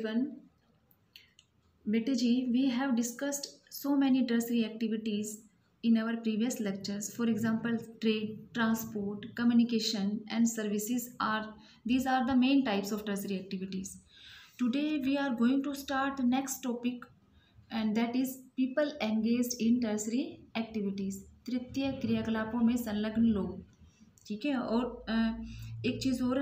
everyone. बेटे जी, we have discussed so many tertiary activities in our previous lectures. For example, trade, transport, communication and services these are the main types of tertiary activities. Today we are going to start the next topic, and that is people engaged in tertiary activities. तृतीय क्रियाकलापों में संलग्न लोग. ठीक है. और एक चीज़ और,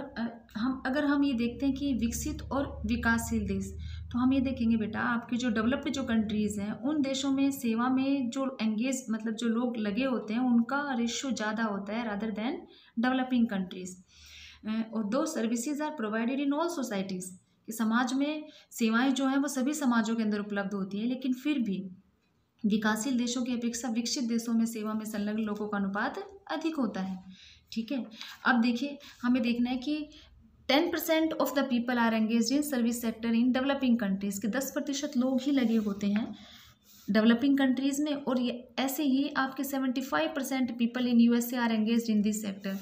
हम ये देखते हैं कि विकसित और विकासशील देश, तो हम ये देखेंगे बेटा आपके जो डेवलप्ड जो कंट्रीज़ हैं उन देशों में सेवा में जो एंगेज मतलब जो लोग लगे होते हैं उनका रेशियो ज़्यादा होता है रादर देन डेवलपिंग कंट्रीज़. और दो services are provided in all societies, कि समाज में सेवाएं जो हैं वो सभी समाजों के अंदर उपलब्ध होती हैं, लेकिन फिर भी विकासशील देशों की अपेक्षा विकसित देशों में सेवा में संलग्न लोगों का अनुपात अधिक होता है. ठीक है. अब देखिए, हमें देखना है कि 10% of the people are engage in service sector in developing countries, के 10% लोग ही लगे होते हैं डेवलपिंग कंट्रीज़ में, और ये ऐसे ही आपके 75% people in USA are engage in this sector,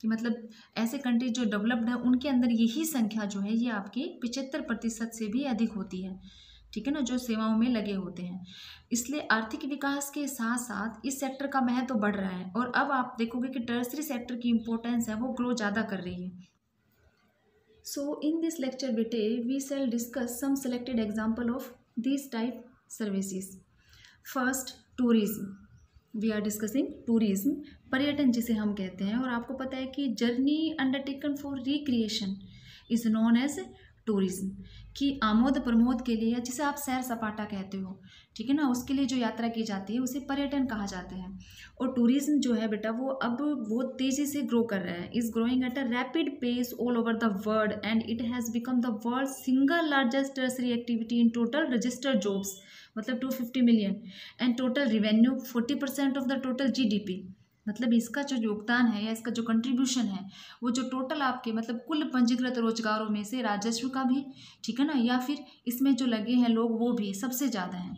कि मतलब ऐसे कंट्रीज जो डेवलप्ड है उनके अंदर यही संख्या जो है ये आपकी 75% से भी अधिक होती है. ठीक है ना, जो सेवाओं में लगे होते हैं. इसलिए आर्थिक विकास के साथ साथ इस सेक्टर का महत्व बढ़ रहा है, और अब आप देखोगे कि टर्सरी सेक्टर की इम्पोर्टेंस है वो ग्रो ज़्यादा कर रही है. सो इन दिस लेक्चर बेटे we shall discuss some selected example of this type services. First, tourism. We are discussing tourism, पर्यटन जिसे हम कहते हैं. और आपको पता है कि journey undertaken for recreation is known as tourism, कि आमोद प्रमोद के लिए, जिसे आप सैर सपाटा कहते हो, ठीक है ना, उसके लिए जो यात्रा की जाती है उसे पर्यटन कहा जाता है. और टूरिज्म जो है बेटा वो अब बहुत तेज़ी से ग्रो कर रहा है, is growing at a rapid pace all over the world, and it has become the world single largest tertiary activity in total registered jobs, मतलब 250 million, and total revenue 40% of the total GDP. मतलब इसका जो योगदान है या इसका जो contribution है वो जो टोटल आपके मतलब कुल पंजीकृत रोजगारों में से राजस्व का भी, ठीक है ना, या फिर इसमें जो लगे हैं लोग वो भी सबसे ज़्यादा हैं.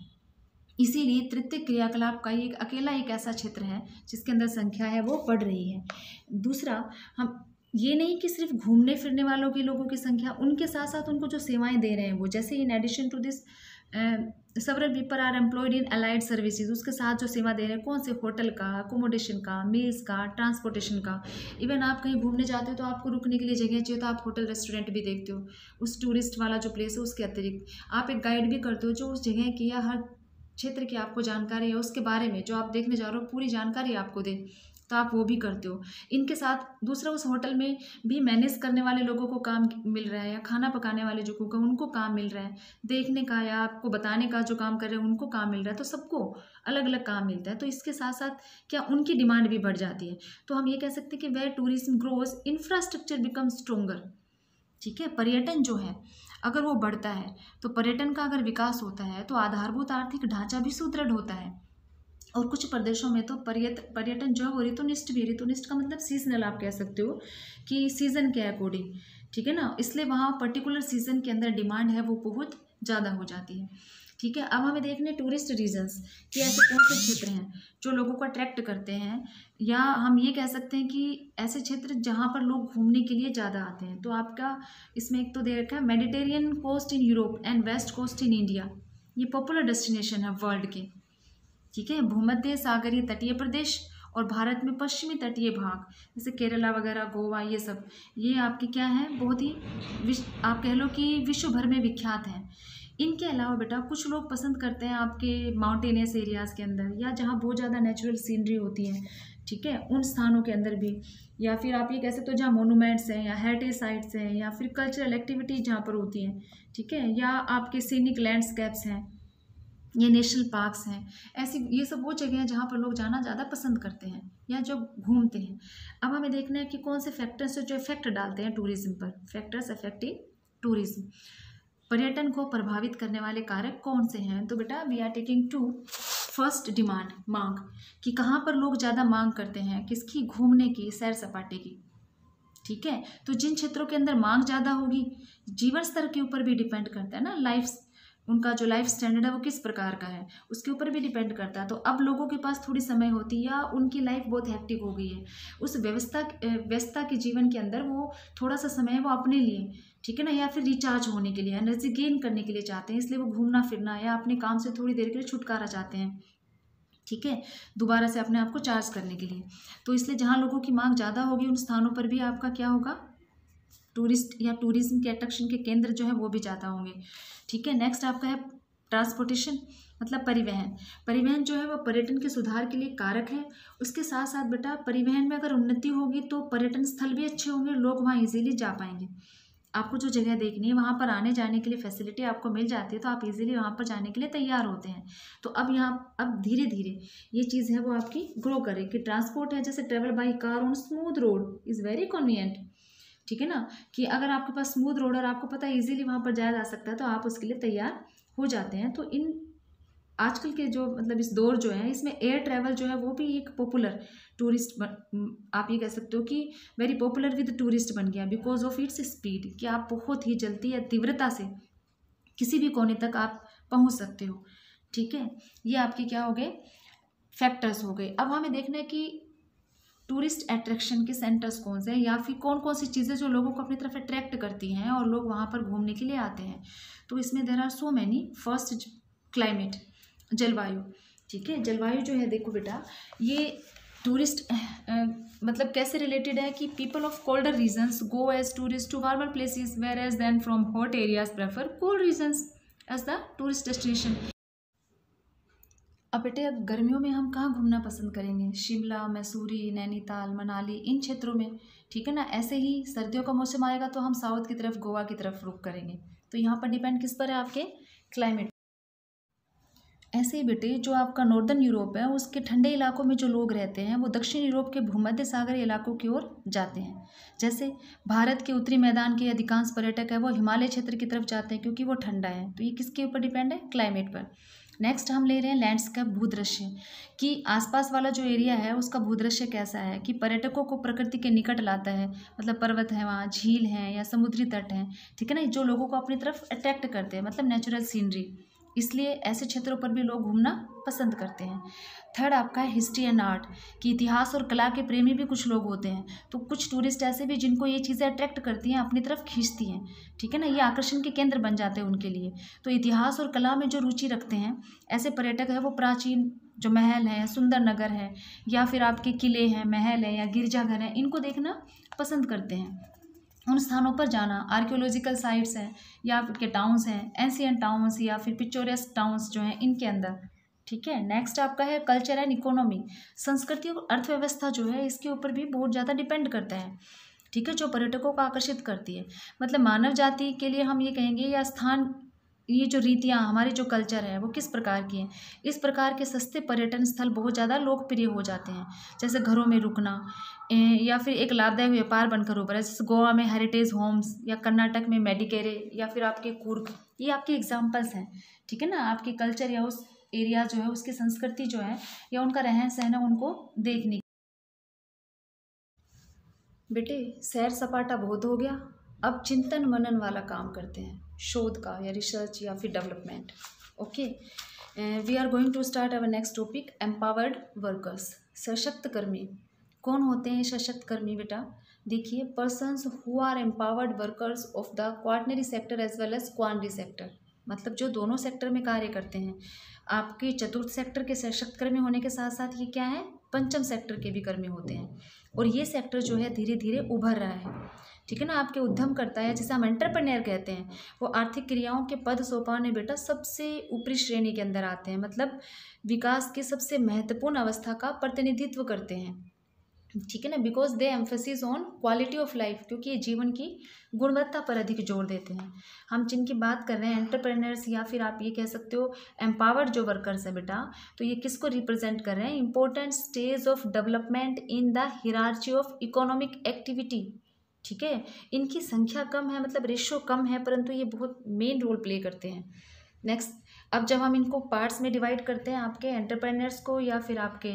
इसीलिए तृतीय क्रियाकलाप का एक अकेला एक ऐसा क्षेत्र है जिसके अंदर संख्या है वो बढ़ रही है. दूसरा, हम ये नहीं कि सिर्फ घूमने फिरने वालों के लोगों की संख्या, उनके साथ साथ उनको जो सेवाएं दे रहे हैं वो, जैसे in addition to this several people are employed in allied services, उसके साथ जो सेवा दे रहे हैं कौन से, होटल का, अकोमोडेशन का, मील्स का, ट्रांसपोर्टेशन का. इवन आप कहीं घूमने जाते हो तो आपको रुकने के लिए जगह चाहिए तो आप होटल रेस्टोरेंट भी देखते हो. उस टूरिस्ट वाला जो प्लेस है उसके अतिरिक्त आप एक गाइड भी करते हो जो उस जगह की या हर क्षेत्र की आपको जानकारी है उसके बारे में, जो आप देखने जा रहे हो पूरी जानकारी आपको दे, तो आप वो भी करते हो. इनके साथ दूसरा, उस होटल में भी मैनेज करने वाले लोगों को काम मिल रहा है, या खाना पकाने वाले जो कुक हैं उनको काम मिल रहा है, देखने का या आपको बताने का जो काम कर रहे हैं उनको काम मिल रहा है. तो सबको अलग अलग काम मिलता है. तो इसके साथ साथ क्या उनकी डिमांड भी बढ़ जाती है. तो हम ये कह सकते हैं कि where tourism grows infrastructure become stronger. ठीक है. पर्यटन जो है अगर वो बढ़ता है तो पर्यटन का अगर विकास होता है तो आधारभूत आर्थिक ढांचा भी सुदृढ़ होता है. और कुछ प्रदेशों में तो पर्यटन जो है वो ऋतुनिष्ठ भी, ऋतुनिष्ठ का मतलब सीजनल आप कह सकते हो, कि सीज़न के अकॉर्डिंग, ठीक है ना, इसलिए वहाँ पर्टिकुलर सीज़न के अंदर डिमांड है वो बहुत ज़्यादा हो जाती है. ठीक है. अब हमें देखने टूरिस्ट रीजन्स कि ऐसे कौन से क्षेत्र हैं जो लोगों को अट्रैक्ट करते हैं, या हम ये कह सकते हैं कि ऐसे क्षेत्र जहाँ पर लोग घूमने के लिए ज़्यादा आते हैं. तो आपका इसमें एक तो दे रखा है Mediterranean coast in Europe and west coast in India. ये पॉपुलर डेस्टिनेशन है वर्ल्ड के. ठीक है. भूमध्य सागरीय तटीय प्रदेश और भारत में पश्चिमी तटीय भाग जैसे केरला वगैरह, गोवा, ये सब, ये आपके क्या हैं, बहुत ही आप कह लो कि विश्व भर में विख्यात हैं. इनके अलावा बेटा कुछ लोग पसंद करते हैं आपके माउंटेनियस एरियाज़ के अंदर, या जहाँ बहुत ज़्यादा नेचुरल सीनरी होती है, ठीक है, उन स्थानों के अंदर भी, या फिर आप ये कह सकते हो जहाँ मोनूमेंट्स हैं या हेरिटेज साइट्स हैं, या फिर कल्चरल एक्टिविटीज़ जहाँ पर होती हैं, ठीक है, या आपके सीनिक लैंडस्केप्स हैं, ये नेशनल पार्क्स हैं. ऐसी ये सब वो जगह हैं जहाँ पर लोग जाना ज़्यादा पसंद करते हैं या जो घूमते हैं. अब हमें देखना है कि कौन से फैक्टर्स जो इफेक्ट डालते हैं टूरिज्म पर. फैक्टर्स अफेक्टिंग टूरिज्म, पर्यटन को प्रभावित करने वाले कारक कौन से हैं. तो बेटा we are taking two. First, demand, मांग, कि कहाँ पर लोग ज़्यादा मांग करते हैं, किसकी, घूमने की, सैर सपाटे की. ठीक है. तो जिन क्षेत्रों के अंदर मांग ज़्यादा होगी, जीवन स्तर के ऊपर भी डिपेंड करता है ना, उनका जो लाइफ स्टैंडर्ड है वो किस प्रकार का है, उसके ऊपर भी डिपेंड करता है। तो अब लोगों के पास थोड़ी समय होती है या उनकी लाइफ बहुत हेक्टिक हो गई है, उस व्यस्तता के जीवन के अंदर वो थोड़ा सा समय है वो अपने लिए, ठीक है ना, या फिर रिचार्ज होने के लिए, एनर्जी गेन करने के लिए चाहते हैं, इसलिए वो घूमना फिरना या अपने काम से थोड़ी देर के लिए छुटकारा चाहते हैं, ठीक है, दोबारा से अपने आप को चार्ज करने के लिए। तो इसलिए जहाँ लोगों की मांग ज़्यादा होगी उन स्थानों पर भी आपका क्या होगा, टूरिस्ट या टूरिज्म के अट्रैक्शन के केंद्र जो है वो भी ज़्यादा होंगे, ठीक है। नेक्स्ट आपका है ट्रांसपोर्टेशन, मतलब परिवहन। परिवहन जो है वो पर्यटन के सुधार के लिए कारक है। उसके साथ साथ बेटा परिवहन में अगर उन्नति होगी तो पर्यटन स्थल भी अच्छे होंगे, लोग वहाँ इजीली जा पाएंगे। आपको जो जगह देखनी है वहाँ पर आने जाने के लिए फैसिलिटी आपको मिल जाती है, तो आप इजीली वहाँ पर जाने के लिए तैयार होते हैं। तो अब धीरे धीरे ये चीज़ है वो आपकी ग्रो करे कि ट्रांसपोर्ट है, जैसे travel by car on smooth road is very convenient, ठीक है ना, कि अगर आपके पास स्मूथ रोड और आपको पता है इजीली वहाँ पर जाया जा सकता है तो आप उसके लिए तैयार हो जाते हैं। तो इन आजकल के जो मतलब इस दौर जो है इसमें एयर ट्रैवल जो है वो भी एक पॉपुलर टूरिस्ट आप ये कह सकते हो कि वेरी पॉपुलर विद टूरिस्ट बन गया बिकॉज ऑफ इट्स स्पीड, कि आप बहुत ही जल्दी या तीव्रता से किसी भी कोने तक आप पहुंच सकते हो, ठीक है। ये आपके क्या हो गए, फैक्टर्स हो गए। अब हमें देखना है कि टूरिस्ट अट्रैक्शन के सेंटर्स कौन से हैं या फिर कौन कौन सी चीज़ें जो लोगों को अपनी तरफ अट्रैक्ट करती हैं और लोग वहाँ पर घूमने के लिए आते हैं। तो इसमें there are so many. First climate, जलवायु, ठीक है। जलवायु जो है देखो बेटा ये टूरिस्ट मतलब कैसे रिलेटेड है कि people of colder regions go as tourist to warmer places where as then from hot areas prefer cold regions as the tourist destination. अब बेटे अब गर्मियों में हम कहाँ घूमना पसंद करेंगे, शिमला, मैसूरी, नैनीताल, मनाली, इन क्षेत्रों में, ठीक है ना। ऐसे ही सर्दियों का मौसम आएगा तो हम साउथ की तरफ, गोवा की तरफ रुख करेंगे। तो यहाँ पर डिपेंड किस पर है, आपके क्लाइमेट। ऐसे ही बेटे जो आपका नॉर्दर्न यूरोप है उसके ठंडे इलाकों में जो लोग रहते हैं वो दक्षिण यूरोप के भूमध्य सागरीय इलाकों की ओर जाते हैं। जैसे भारत के उत्तरी मैदान के अधिकांश पर्यटक है वो हिमालय क्षेत्र की तरफ जाते हैं क्योंकि वो ठंडा है। तो ये किसके ऊपर डिपेंड है, क्लाइमेट पर। नेक्स्ट हम ले रहे हैं लैंडस्केप, भूदृश्य, कि आसपास वाला जो एरिया है उसका भूदृश्य कैसा है, कि पर्यटकों को प्रकृति के निकट लाता है, मतलब पर्वत है वहाँ, झील है या समुद्री तट है, ठीक है ना, जो लोगों को अपनी तरफ अट्रैक्ट करते हैं, मतलब नेचुरल सीनरी, इसलिए ऐसे क्षेत्रों पर भी लोग घूमना पसंद करते हैं। थर्ड आपका है हिस्ट्री एंड आर्ट, कि इतिहास और कला के प्रेमी भी कुछ लोग होते हैं। तो कुछ टूरिस्ट ऐसे भी जिनको ये चीज़ें अट्रैक्ट करती हैं, अपनी तरफ खींचती हैं, ठीक है ना, ये आकर्षण के केंद्र बन जाते हैं उनके लिए। तो इतिहास और कला में जो रुचि रखते हैं ऐसे पर्यटक है वो प्राचीन जो महल हैं, सुंदर नगर है, या फिर आपके किले हैं, महल है या गिरजाघर हैं, इनको देखना पसंद करते हैं। उन स्थानों पर जाना, आर्कियोलॉजिकल साइट्स हैं या फिर के टाउन्स हैं, एंशियंट टाउन्स या फिर पिक्चोरियस टाउन्स जो हैं इनके अंदर, ठीक है। नेक्स्ट आपका है कल्चर एंड इकोनॉमी, संस्कृति और अर्थव्यवस्था जो है इसके ऊपर भी बहुत ज़्यादा डिपेंड करता है, ठीक है, जो पर्यटकों को आकर्षित करती है। मतलब मानव जाति के लिए हम ये कहेंगे या स्थान, ये जो रीतियाँ हमारी जो कल्चर है वो किस प्रकार की हैं, इस प्रकार के सस्ते पर्यटन स्थल बहुत ज़्यादा लोकप्रिय हो जाते हैं। जैसे घरों में रुकना या फिर एक लाभदायक व्यापार बनकर उभरा, जैसे गोवा में हेरिटेज होम्स या कर्नाटक में मेडिकेरे या फिर आपके कूर्ग, ये आपके एग्जाम्पल्स हैं, ठीक है ना। आपके कल्चर या उस एरिया जो है उसकी संस्कृति जो है या उनका रहन सहन है उनको देखने। बेटे सैर सपाटा बहुत हो गया, अब चिंतन मनन वाला काम करते हैं, शोध का या रिसर्च या फिर development. Okay, we are going to start our next topic, empowered workers, सशक्त कर्मी। कौन होते हैं सशक्त कर्मी बेटा, देखिए persons who are empowered workers of the quaternary sector as well as quaternary sector, मतलब जो दोनों सेक्टर में कार्य करते हैं। आपके चतुर्थ सेक्टर के सशक्त कर्मी होने के साथ साथ ये क्या है, पंचम सेक्टर के भी कर्मी होते हैं। और ये सेक्टर जो है धीरे धीरे उभर रहा है, ठीक है ना। आपके उद्यम करता है जिसे हम एंटरप्रेन्योर कहते हैं, वो आर्थिक क्रियाओं के पद सोपान में बेटा सबसे ऊपरी श्रेणी के अंदर आते हैं, मतलब विकास की सबसे महत्वपूर्ण अवस्था का प्रतिनिधित्व करते हैं, ठीक है ना। Because they emphasis on quality of life, क्योंकि ये जीवन की गुणवत्ता पर अधिक जोर देते हैं। हम जिनकी बात कर रहे हैं एंटरप्रेन्योर्स या फिर आप ये कह सकते हो एम्पावर्ड जो वर्कर्स है बेटा, तो ये किसको रिप्रेजेंट कर रहे हैं, important stage of development in the hierarchy of economic activity, ठीक है। इनकी संख्या कम है, मतलब रेशो कम है, परंतु ये बहुत मेन रोल प्ले करते हैं। नेक्स्ट, अब जब हम इनको पार्ट्स में डिवाइड करते हैं आपके एंटरप्रेन्योर्स को या फिर आपके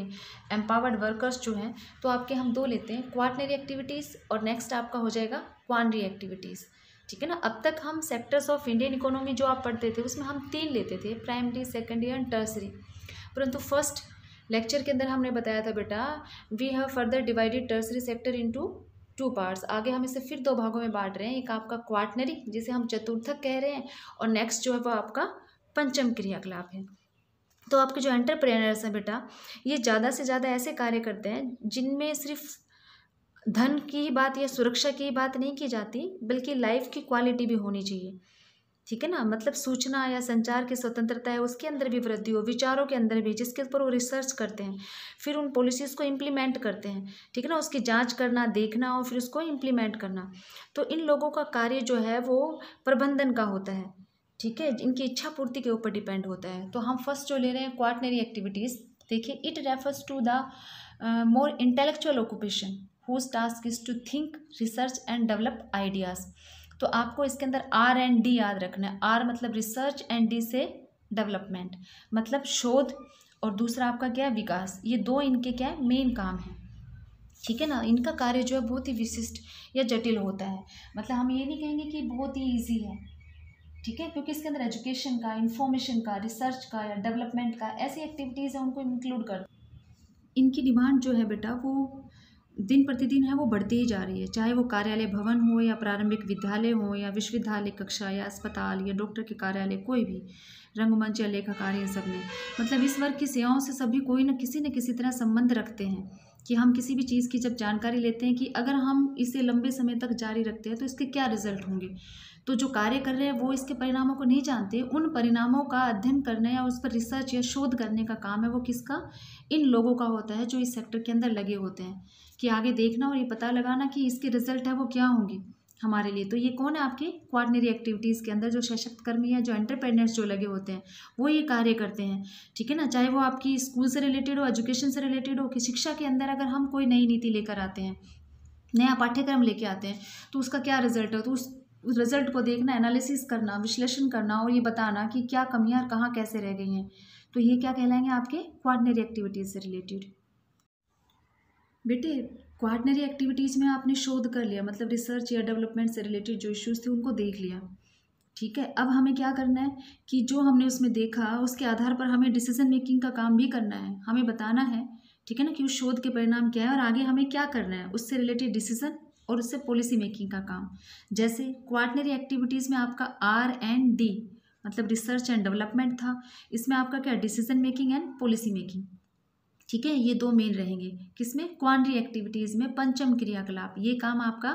एम्पावर्ड वर्कर्स जो हैं, तो आपके हम दो लेते हैं, क्वार्टनरी एक्टिविटीज़ और नेक्स्ट आपका हो जाएगा क्वार्नरी एक्टिविटीज़। ठीक है ना। अब तक हम सेक्टर्स ऑफ इंडियन इकोनॉमी जो आप पढ़ते थे उसमें हम 3 लेते थे, प्राइमरी, सेकेंडरी एंड टर्सरी। परंतु फर्स्ट लेक्चर के अंदर हमने बताया था बेटा, we have further divided tertiary sector into 2 parts. आगे हम इसे फिर 2 भागों में बांट रहे हैं, एक आपका क्वाटनरी जिसे हम चतुर्थक कह रहे हैं, और नेक्स्ट जो है वो आपका पंचम क्रियाकलाप है। तो आपके जो एंटरप्रेन्योर्स हैं बेटा, ये ज़्यादा से ज़्यादा ऐसे कार्य करते हैं जिनमें सिर्फ धन की ही बात या सुरक्षा की ही बात नहीं की जाती, बल्कि लाइफ की क्वालिटी भी होनी चाहिए। ठीक है ना, मतलब सूचना या संचार की स्वतंत्रता है उसके अंदर भी वृद्धि हो, विचारों के अंदर भी, जिसके ऊपर वो रिसर्च करते हैं, फिर उन पॉलिसीज़ को इम्प्लीमेंट करते हैं। ठीक है ना, उसकी जांच करना, देखना और फिर उसको इम्प्लीमेंट करना। तो इन लोगों का कार्य जो है वो प्रबंधन का होता है। ठीक है, इनकी इच्छा पूर्ति के ऊपर डिपेंड होता है। तो हम फर्स्ट जो ले रहे हैं क्वाटनरी एक्टिविटीज़, देखिए it refers to the more intellectual occupation whose task is to think, research and develop ideas. तो आपको इसके अंदर आर एंड डी याद रखना है। आर मतलब रिसर्च एंड डी से डेवलपमेंट, मतलब शोध, और दूसरा आपका क्या है, विकास। ये 2 इनके क्या है, मेन काम है। ठीक है ना, इनका कार्य जो है बहुत ही विशिष्ट या जटिल होता है। मतलब हम ये नहीं कहेंगे कि बहुत ही ईजी है। ठीक है, क्योंकि इसके अंदर एजुकेशन का, इंफॉर्मेशन का, रिसर्च का या डेवलपमेंट का, ऐसी एक्टिविटीज़ है उनको इंक्लूड कर। इनकी डिमांड जो है बेटा वो दिन प्रतिदिन है वो बढ़ती ही जा रही है, चाहे वो कार्यालय भवन हो या प्रारंभिक विद्यालय हो या विश्वविद्यालय कक्षा या अस्पताल या डॉक्टर के कार्यालय, कोई भी रंगमंच या लेखाकार, इन सब में मतलब इस वर्ग की सेवाओं से सभी कोई न किसी तरह संबंध रखते हैं। कि हम किसी भी चीज़ की जब जानकारी लेते हैं कि अगर हम इसे लंबे समय तक जारी रखते हैं तो इसके क्या रिजल्ट होंगे, तो जो कार्य कर रहे हैं वो इसके परिणामों को नहीं जानते, उन परिणामों का अध्ययन करने या उस पर रिसर्च या शोध करने का काम है वो किसका, इन लोगों का होता है जो इस सेक्टर के अंदर लगे होते हैं, कि आगे देखना और ये पता लगाना कि इसके रिजल्ट है वो क्या होंगे हमारे लिए। तो ये कौन है, आपके क्वाटनरी एक्टिविटीज़ के अंदर जो सशक्त कर्मी या जो एंटरप्रेन्योर्स जो लगे होते हैं वो ये कार्य करते हैं। ठीक है ना, चाहे वो आपकी स्कूल से रिलेटेड हो, एजुकेशन से रिलेटेड हो, कि शिक्षा के अंदर अगर हम कोई नई नीति लेकर आते हैं, नया पाठ्यक्रम लेके आते हैं, तो उसका क्या रिजल्ट है, तो उस रिजल्ट को देखना, एनालिसिस करना, विश्लेषण करना और ये बताना कि क्या कमियां कहाँ कैसे रह गई हैं। तो ये क्या कहलाएंगे, आपके क्वाटनरी एक्टिविटीज़ से रिलेटेड। बेटे क्वाटनरी एक्टिविटीज़ में आपने शोध कर लिया, मतलब रिसर्च या डेवलपमेंट से रिलेटेड जो इश्यूज़ थे उनको देख लिया। ठीक है, अब हमें क्या करना है कि जो हमने उसमें देखा उसके आधार पर हमें डिसीजन मेकिंग का काम भी करना है, हमें बताना है। ठीक है ना, कि उस शोध के परिणाम क्या है और आगे हमें क्या करना है, उससे रिलेटेड डिसीजन और उससे पॉलिसी मेकिंग का काम। जैसे क्वाटनरी एक्टिविटीज़ में आपका आर एंड डी मतलब रिसर्च एंड डेवलपमेंट था, इसमें आपका क्या, decision making and policy making. ठीक है, ये 2 मेन रहेंगे किसमें, क्वाटनरी एक्टिविटीज़ में। पंचम क्रियाकलाप, ये काम आपका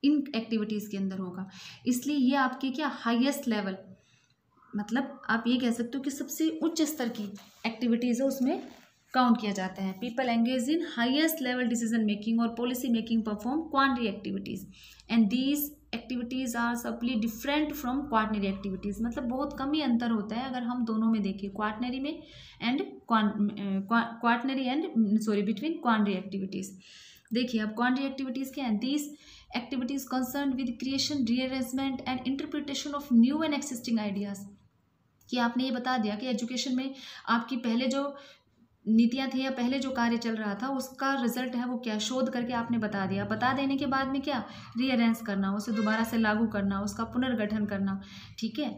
इन एक्टिविटीज़ के अंदर होगा, इसलिए ये आपके क्या, हाईएस्ट लेवल, मतलब आप ये कह सकते हो कि सबसे उच्च स्तर की एक्टिविटीज़ है उसमें काउंट किया जाता है। People engage in highest level decision making और policy making perform quaternary activities and these activities are subtly different from quaternary activities. मतलब बहुत कम ही अंतर होता है अगर हम दोनों में देखें, क्वाटनरी में and quaternary and sorry between quaternary activities. देखिए अब क्वाटनरी एक्टिविटीज़ क्या हैं, these activities concern with creation, rearrangement and interpretation of new and existing ideas. कि आपने ये बता दिया कि एजुकेशन में आपकी पहले जो नीतियाँ थी या पहले जो कार्य चल रहा था उसका रिजल्ट है वो क्या, शोध करके आपने बता दिया। बता देने के बाद में क्या, रीअरेंज करना, उसे दोबारा से लागू करना, उसका पुनर्गठन करना। ठीक है,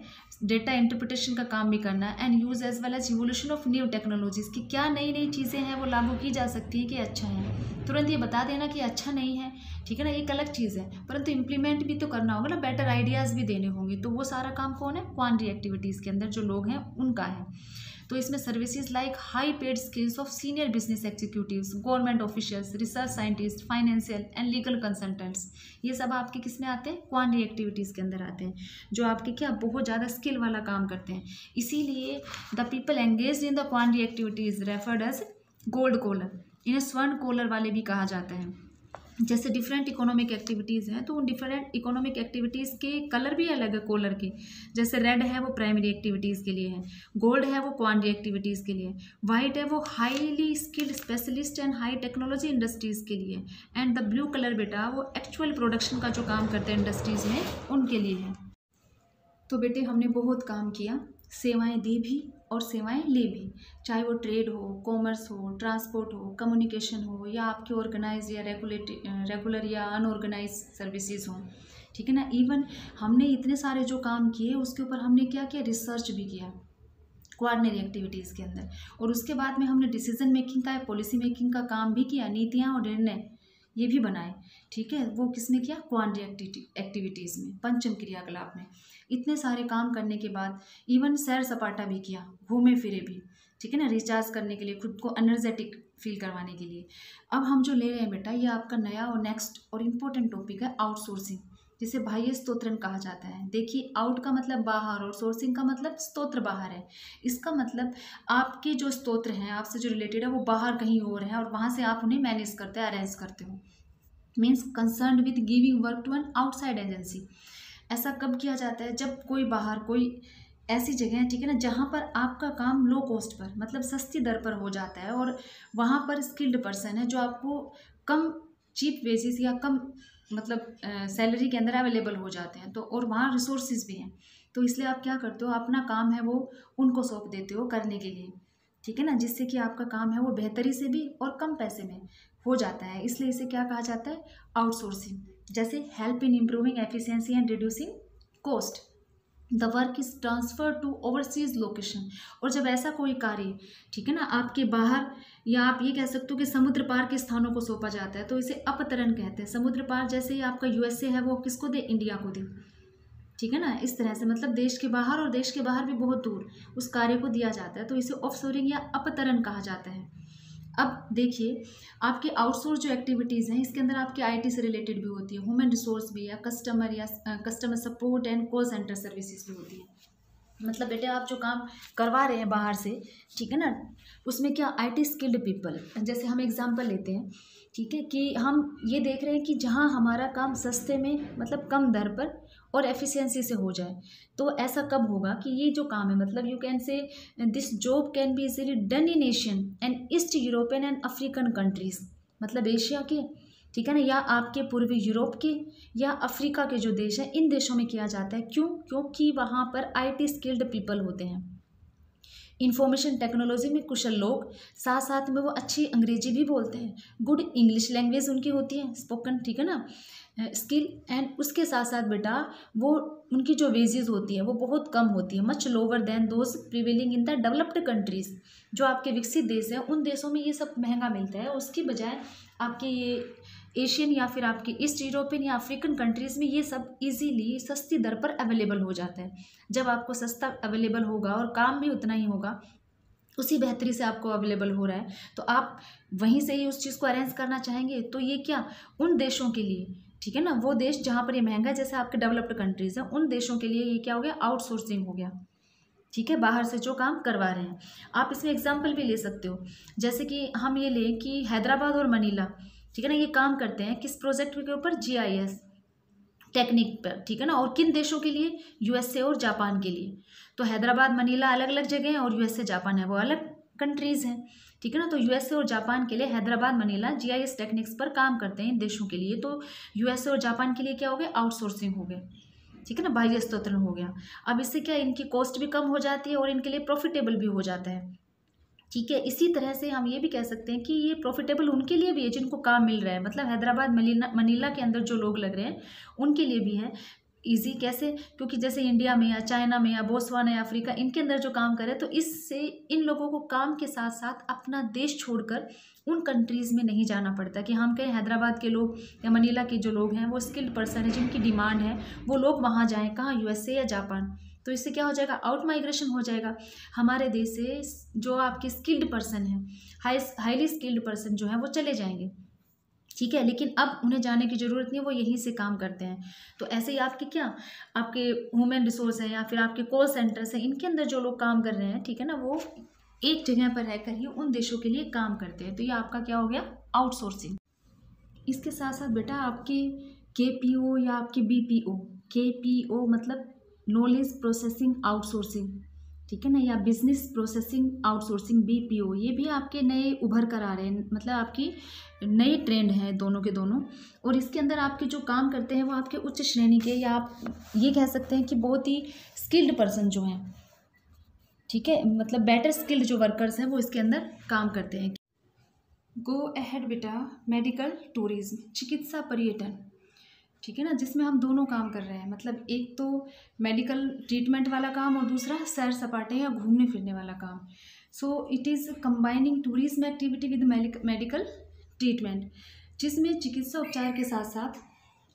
डेटा इंटरप्रिटेशन का काम भी करना and use as well as evolution of new technologies, कि क्या नई नई चीज़ें हैं वो लागू की जा सकती हैं कि अच्छा है। तुरंत ये बता देना कि अच्छा नहीं है, ठीक है ना, एक अलग चीज़ है, परंतु इम्प्लीमेंट भी तो करना होगा ना, बेटर आइडियाज़ भी देने होंगे। तो वो सारा काम कौन है, क्वाटनरी एक्टिविटीज़ के अंदर जो लोग हैं उनका है। तो इसमें services like high paid skills of senior business executives, government officials, research scientist, financial and legal consultants, ये सब आपके किस में आते हैं, क्वाटनरी एक्टिविटीज़ के अंदर आते हैं, जो आपके क्या बहुत ज़्यादा स्किल वाला काम करते हैं। इसीलिए the people engaged in the quaternary activities referred as gold collar, इन्हें स्वर्ण कॉलर वाले भी कहा जाता है। जैसे डिफरेंट इकोनॉमिक एक्टिविटीज़ हैं तो उन डिफरेंट इकोनॉमिक एक्टिविटीज़ के कलर भी अलग है कॉलर के। जैसे रेड है वो प्राइमरी एक्टिविटीज़ के लिए है, गोल्ड है वो क्वाटनरी एक्टिविटीज़ के लिए, वाइट है वो highly skilled specialist and high technology industries के लिए, एंड द ब्लू कलर बेटा वो एक्चुअल प्रोडक्शन का जो काम करते हैं इंडस्ट्रीज़ में उनके लिए है। तो बेटे हमने बहुत काम किया, सेवाएं दी भी और सेवाएं ली भी, चाहे वो ट्रेड हो, कॉमर्स हो, ट्रांसपोर्ट हो, कम्युनिकेशन हो, या आपके ऑर्गेनाइज या रेगुलर या अनऑर्गेनाइज सर्विसेज हों, ठीक है ना। इवन हमने इतने सारे जो काम किए उसके ऊपर हमने क्या किया, रिसर्च भी किया कोऑर्डिनरी एक्टिविटीज़ के अंदर, और उसके बाद में हमने डिसीजन मेकिंग का, पॉलिसी मेकिंग का काम भी किया, नीतियाँ और निर्णय ये भी बनाए। ठीक है, वो किसमें किया, क्वांटरी एक्टिविटीज़ में, पंचम क्रियाकलाप में। इतने सारे काम करने के बाद इवन सैर सपाटा भी किया, घूमे फिरे भी, ठीक है ना, रिचार्ज करने के लिए, खुद को एनर्जेटिक फील करवाने के लिए। अब हम जो ले रहे हैं बेटा, ये आपका नया और नेक्स्ट और इम्पोर्टेंट टॉपिक है आउटसोर्सिंग, जिसे बाह्य स्तोत्रन कहा जाता है। देखिए, आउट का मतलब बाहर और सोर्सिंग का मतलब स्तोत्र बाहर है। इसका मतलब आपके जो स्तोत्र हैं, आपसे जो रिलेटेड है, वो बाहर कहीं और है और वहाँ से आप उन्हें मैनेज करते हैं, अरेंज करते हो। Means concern with giving work to an outside agency. ऐसा कब किया जाता है, जब कोई बाहर, कोई ऐसी जगह है, ठीक है ना, जहाँ पर आपका काम लो कॉस्ट पर, मतलब सस्ती दर पर हो जाता है, और वहाँ पर स्किल्ड पर्सन है जो आपको कम चीप वेजेस या कम मतलब सैलरी के अंदर अवेलेबल हो जाते हैं, तो और वहाँ रिसोर्सेज भी हैं। तो इसलिए आप क्या करते हो, अपना काम है वो उनको सौंप देते हो करने के लिए, ठीक है ना, जिससे कि आपका काम है वो बेहतरी से भी और कम पैसे में हो जाता है। इसलिए इसे क्या कहा जाता है, आउटसोर्सिंग। जैसे help in improving efficiency and reducing cost, the work is transfer to overseas location. और जब ऐसा कोई कार्य, ठीक है ना, आपके बाहर, या आप ये कह सकते हो कि समुद्र पार के स्थानों को सौंपा जाता है, तो इसे अपतरण कहते हैं। समुद्र पार, जैसे ही आपका यूएसए है, वो किसको दे, इंडिया को दे, ठीक है ना। इस तरह से मतलब देश के बाहर और देश के बाहर भी बहुत दूर उस कार्य को दिया जाता है, तो इसे ऑफशोरिंग या अपतरण कहा जाता है। अब देखिए, आपके आउटसोर्स जो एक्टिविटीज़ हैं, इसके अंदर आपके आईटी से रिलेटेड भी होती है, ह्यूमन रिसोर्स भी, या customer support and call centre services भी होती है। मतलब बेटे, आप जो काम करवा रहे हैं बाहर से, ठीक है ना, उसमें क्या, आईटी स्किल्ड पीपल। जैसे हम एग्जांपल लेते हैं, ठीक है, कि हम ये देख रहे हैं कि जहाँ हमारा काम सस्ते में, मतलब कम दर पर और एफिशिएंसी से हो जाए, तो ऐसा कब होगा कि ये जो काम है, मतलब you can say this job can be easily done in Asian and east European and African countries, मतलब एशिया के, ठीक है ना, या आपके पूर्वी यूरोप के या अफ्रीका के जो देश हैं, इन देशों में किया जाता है। क्यों? क्योंकि वहाँ पर आईटी स्किल्ड पीपल होते हैं, इंफॉर्मेशन टेक्नोलॉजी में कुशल लोग, साथ साथ में वो अच्छी अंग्रेजी भी बोलते हैं, गुड इंग्लिश लैंग्वेज उनकी होती है, स्पोकन, ठीक है ना, स्किल। एंड उसके साथ साथ बेटा, वो उनकी जो वेजेस होती है वो बहुत कम होती है, much lower than those prevailing in the developed countries. जो आपके विकसित देश हैं, उन देशों में ये सब महंगा मिलता है, उसकी बजाय आपके ये एशियन या फिर आपके ईस्ट यूरोपियन या अफ्रीकन कंट्रीज़ में ये सब इजीली सस्ती दर पर अवेलेबल हो जाता है। जब आपको सस्ता अवेलेबल होगा और काम भी उतना ही होगा, उसी बेहतरी से आपको अवेलेबल हो रहा है, तो आप वहीं से ही उस चीज़ को अरेंज करना चाहेंगे। तो ये क्या, उन देशों के लिए, ठीक है ना, वो देश जहाँ पर ये महंगा है, जैसे आपके डेवलप्ड कंट्रीज़ हैं, उन देशों के लिए ये क्या हो गया, आउटसोर्सिंग हो गया, ठीक है, बाहर से जो काम करवा रहे हैं। आप इसमें एग्जाम्पल भी ले सकते हो, जैसे कि हम ये लें कि हैदराबाद और मनीला, ठीक है ना, ये काम करते हैं किस प्रोजेक्ट के ऊपर, जीआईएस टेक्निक पर, ठीक है ना, और किन देशों के लिए, यूएसए और जापान के लिए। तो हैदराबाद मनीला अलग अलग जगह हैं और यूएसए जापान है वो अलग कंट्रीज़ हैं, ठीक है ना। तो यूएसए और जापान के लिए हैदराबाद मनीला जीआईएस टेक्निक्स पर काम करते हैं इन देशों के लिए। तो यूएसए और जापान के लिए क्या हो गया, आउटसोर्सिंग हो गया, ठीक है ना, बाह्य स्तोत्रन हो गया। अब इससे क्या, इनकी कॉस्ट भी कम हो जाती है और इनके लिए प्रॉफिटेबल भी हो जाता है, ठीक है। इसी तरह से हम ये भी कह सकते हैं कि ये प्रॉफिटेबल उनके लिए भी है जिनको काम मिल रहा है, मतलब हैदराबाद मनीला के अंदर जो लोग लग रहे हैं उनके लिए भी है इजी। कैसे? क्योंकि जैसे इंडिया में या चाइना में या बोत्सवाना या अफ्रीका, इनके अंदर जो काम करे, तो इससे इन लोगों को काम के साथ साथ अपना देश छोड़कर उन कंट्रीज़ में नहीं जाना पड़ता कि हम कहें हैदराबाद के लोग या मनीला के जो लोग हैं वो स्किल्ड पर्सन है, जिनकी डिमांड है, वो लोग वहाँ जाएँ, कहाँ, यूएसए या जापान। तो इससे क्या हो जाएगा, आउट माइग्रेशन हो जाएगा हमारे देश से। जो आपके स्किल्ड पर्सन हैं, हाईली स्किल्ड पर्सन जो हैं, वो चले जाएंगे, ठीक है, लेकिन अब उन्हें जाने की ज़रूरत नहीं है, वो यहीं से काम करते हैं। तो ऐसे ही आपके क्या, आपके ह्यूमन रिसोर्स है या फिर आपके कॉल सेंटर्स हैं, इनके अंदर जो लोग काम कर रहे हैं, ठीक है ना, वो एक जगह पर रहकर ही उन देशों के लिए काम करते हैं। तो ये आपका क्या हो गया, आउटसोर्सिंग। इसके साथ साथ बेटा आपके केपीओ या आपके बीपीओ, केपीओ मतलब नॉलेज प्रोसेसिंग आउटसोर्सिंग, ठीक है ना, या बिजनेस प्रोसेसिंग आउटसोर्सिंग, बीपीओ, ये भी आपके नए उभर कर आ रहे हैं, मतलब आपकी नए ट्रेंड हैं दोनों के दोनों। और इसके अंदर आपके जो काम करते हैं वो आपके उच्च श्रेणी के, या आप ये कह सकते हैं कि बहुत ही स्किल्ड पर्सन जो हैं, ठीक है, मतलब बेटर स्किल्ड जो वर्कर्स हैं वो इसके अंदर काम करते हैं। गो अहेड बेटा, मेडिकल टूरिज्म, चिकित्सा पर्यटन। ठीक है ना, जिसमें हम दोनों काम कर रहे हैं, मतलब एक तो मेडिकल ट्रीटमेंट वाला काम और दूसरा सैर सपाटे या घूमने फिरने वाला काम। So it is combining tourism activity with medical treatment, जिसमें चिकित्सा उपचार के साथ साथ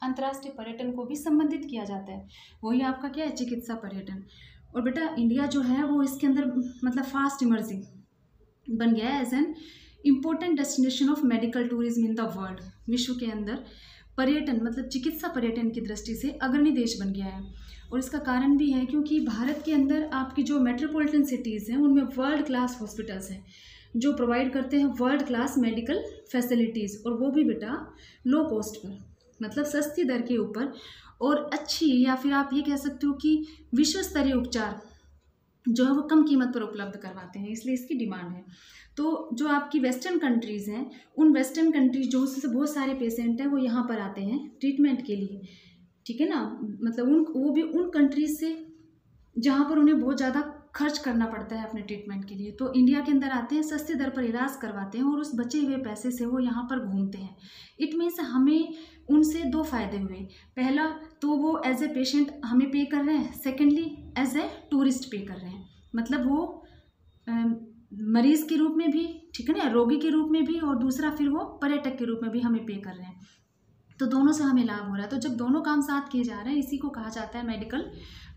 अंतर्राष्ट्रीय पर्यटन को भी संबंधित किया जाता है। वही आपका क्या है, चिकित्सा पर्यटन। और बेटा इंडिया जो है वो इसके अंदर मतलब फास्ट इमर्जिंग बन गया है as an important destination of medical tourism in the world. विश्व के अंदर पर्यटन मतलब चिकित्सा पर्यटन की दृष्टि से अग्रणी देश बन गया है। और इसका कारण भी है क्योंकि भारत के अंदर आपकी जो मेट्रोपॉलिटन सिटीज़ हैं उनमें वर्ल्ड क्लास हॉस्पिटल्स हैं जो प्रोवाइड करते हैं वर्ल्ड क्लास मेडिकल फैसिलिटीज़, और वो भी बेटा लो कॉस्ट पर, मतलब सस्ती दर के ऊपर, और अच्छी, या फिर आप ये कह सकते हो कि विश्व स्तरीय उपचार जो है वो कम कीमत पर उपलब्ध करवाते हैं, इसलिए इसकी डिमांड है। तो जो आपकी वेस्टर्न कंट्रीज़ हैं, उन वेस्टर्न कंट्रीज जो उससे बहुत सारे पेशेंट हैं वो यहाँ पर आते हैं ट्रीटमेंट के लिए, ठीक है ना, मतलब वो भी उन कंट्रीज से जहाँ पर उन्हें बहुत ज़्यादा खर्च करना पड़ता है अपने ट्रीटमेंट के लिए, तो इंडिया के अंदर आते हैं, सस्ती दर पर इलाज करवाते हैं और उस बचे हुए पैसे से वो यहाँ पर घूमते हैं। इट मीन्स हमें उनसे दो फायदे हुए, पहला तो वो एज ए पेशेंट हमें पे कर रहे हैं, सेकेंडली एज ए टूरिस्ट पे कर रहे हैं, मतलब वो मरीज के रूप में भी, ठीक है ना, रोगी के रूप में भी, और दूसरा फिर वो पर्यटक के रूप में भी हमें पे कर रहे हैं। तो दोनों से हमें लाभ हो रहा है। तो जब दोनों काम साथ किए जा रहे हैं, इसी को कहा जाता है मेडिकल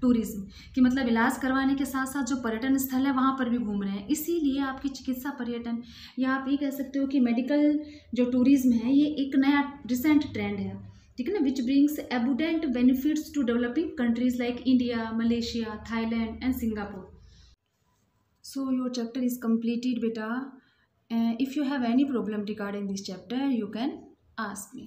टूरिज्म, कि मतलब इलाज करवाने के साथ साथ जो पर्यटन स्थल है वहाँ पर भी घूम रहे हैं। इसीलिए आपकी चिकित्सा पर्यटन, या आप ये कह सकते हो कि मेडिकल जो टूरिज्म है ये एक नया रिसेंट ट्रेंड है, ठीक है ना, which brings abundant benefits to developing countries like India, Malaysia, Thailand and Singapore. So your chapter is completed, beta. If you have any problem regarding this chapter, you can ask me.